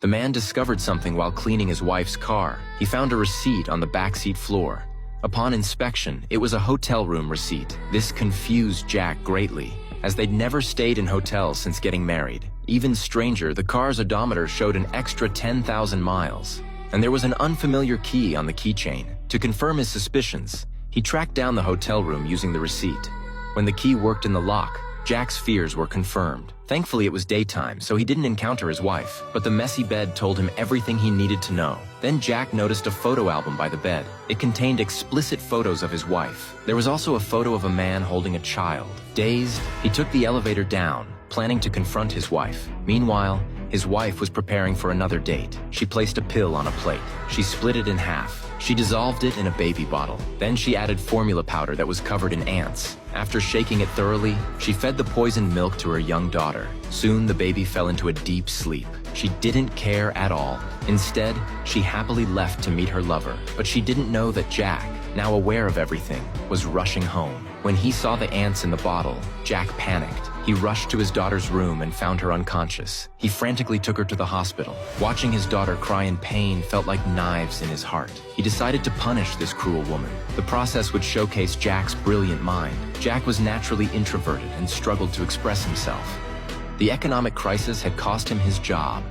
The man discovered something while cleaning his wife's car. He found a receipt on the backseat floor. Upon inspection, it was a hotel room receipt. This confused Jack greatly, as they'd never stayed in hotels since getting married. Even stranger, the car's odometer showed an extra 10,000 miles, and there was an unfamiliar key on the keychain. To confirm his suspicions, he tracked down the hotel room using the receipt. When the key worked in the lock, Jack's fears were confirmed. Thankfully, it was daytime, so he didn't encounter his wife, but the messy bed told him everything he needed to know. Then Jack noticed a photo album by the bed. It contained explicit photos of his wife. There was also a photo of a man holding a child. Dazed, he took the elevator down, planning to confront his wife. Meanwhile, his wife was preparing for another date. She placed a pill on a plate. She split it in half. She dissolved it in a baby bottle. Then she added formula powder that was covered in ants. After shaking it thoroughly, she fed the poisoned milk to her young daughter. Soon, the baby fell into a deep sleep. She didn't care at all. Instead, she happily left to meet her lover. But she didn't know that Jack, now aware of everything, was rushing home. When he saw the ants in the bottle, Jack panicked. He rushed to his daughter's room and found her unconscious. He frantically took her to the hospital. Watching his daughter cry in pain felt like knives in his heart. He decided to punish this cruel woman. The process would showcase Jack's brilliant mind. Jack was naturally introverted and struggled to express himself. The economic crisis had cost him his job.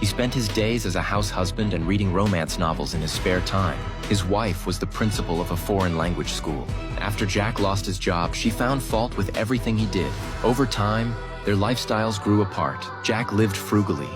He spent his days as a house husband and reading romance novels in his spare time. His wife was the principal of a foreign language school. After Jack lost his job, she found fault with everything he did. Over time, their lifestyles grew apart. Jack lived frugally.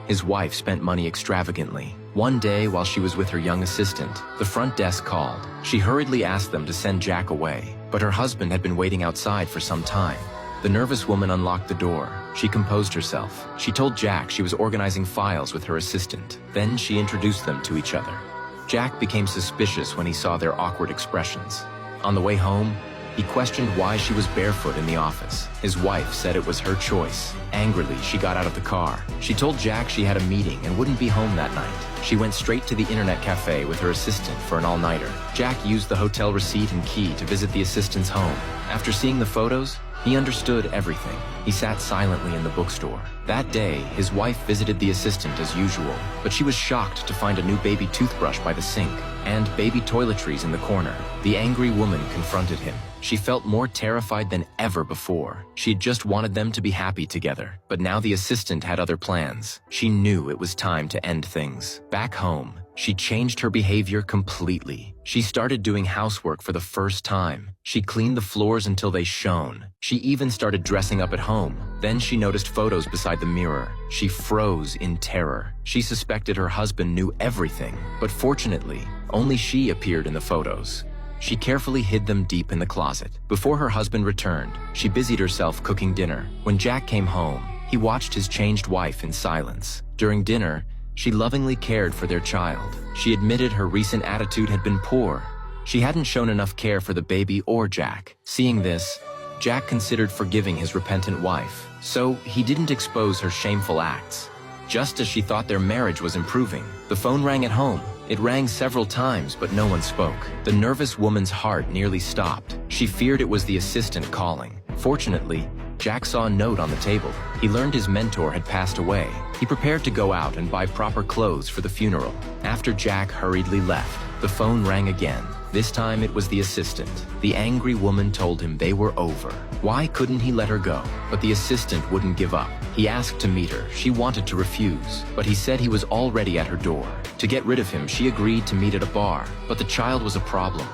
His wife spent money extravagantly. One day, while she was with her young assistant, the front desk called. She hurriedly asked them to send Jack away, but her husband had been waiting outside for some time. The nervous woman unlocked the door. She composed herself. She told Jack she was organizing files with her assistant. Then she introduced them to each other. Jack became suspicious when he saw their awkward expressions. On the way home, he questioned why she was barefoot in the office. His wife said it was her choice. Angrily, she got out of the car. She told Jack she had a meeting and wouldn't be home that night. She went straight to the internet cafe with her assistant for an all-nighter. Jack used the hotel receipt and key to visit the assistant's home. After seeing the photos, he understood everything. He sat silently in the bookstore. That day, his wife visited the assistant as usual, but she was shocked to find a new baby toothbrush by the sink and baby toiletries in the corner. The angry woman confronted him. She felt more terrified than ever before. She had just wanted them to be happy together, but now the assistant had other plans. She knew it was time to end things. Back home, she changed her behavior completely. She started doing housework for the first time. She cleaned the floors until they shone. She even started dressing up at home. Then she noticed photos beside the mirror. She froze in terror. She suspected her husband knew everything, but fortunately, only she appeared in the photos. She carefully hid them deep in the closet. Before her husband returned, she busied herself cooking dinner. When Jack came home, he watched his changed wife in silence. During dinner, she lovingly cared for their child. She admitted her recent attitude had been poor. She hadn't shown enough care for the baby or Jack. Seeing this, Jack considered forgiving his repentant wife, so he didn't expose her shameful acts. Just as she thought their marriage was improving, the phone rang at home. It rang several times, but no one spoke. The nervous woman's heart nearly stopped. She feared it was the assistant calling. Fortunately, Jack saw a note on the table. He learned his mentor had passed away. He prepared to go out and buy proper clothes for the funeral. After Jack hurriedly left, the phone rang again. This time it was the assistant. The angry woman told him they were over. Why couldn't he let her go? But the assistant wouldn't give up. He asked to meet her. She wanted to refuse, but he said he was already at her door. To get rid of him, she agreed to meet at a bar, but the child was a problem.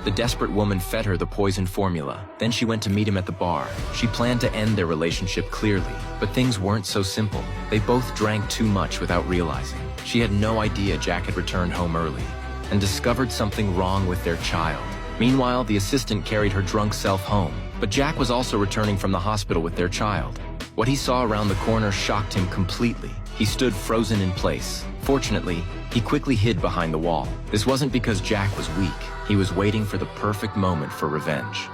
The desperate woman fed her the poison formula. Then she went to meet him at the bar. She planned to end their relationship clearly, but things weren't so simple. They both drank too much without realizing. She had no idea Jack had returned home early and discovered something wrong with their child. Meanwhile, the assistant carried her drunk self home, but Jack was also returning from the hospital with their child. What he saw around the corner shocked him completely. He stood frozen in place. Fortunately, he quickly hid behind the wall. This wasn't because Jack was weak. He was waiting for the perfect moment for revenge.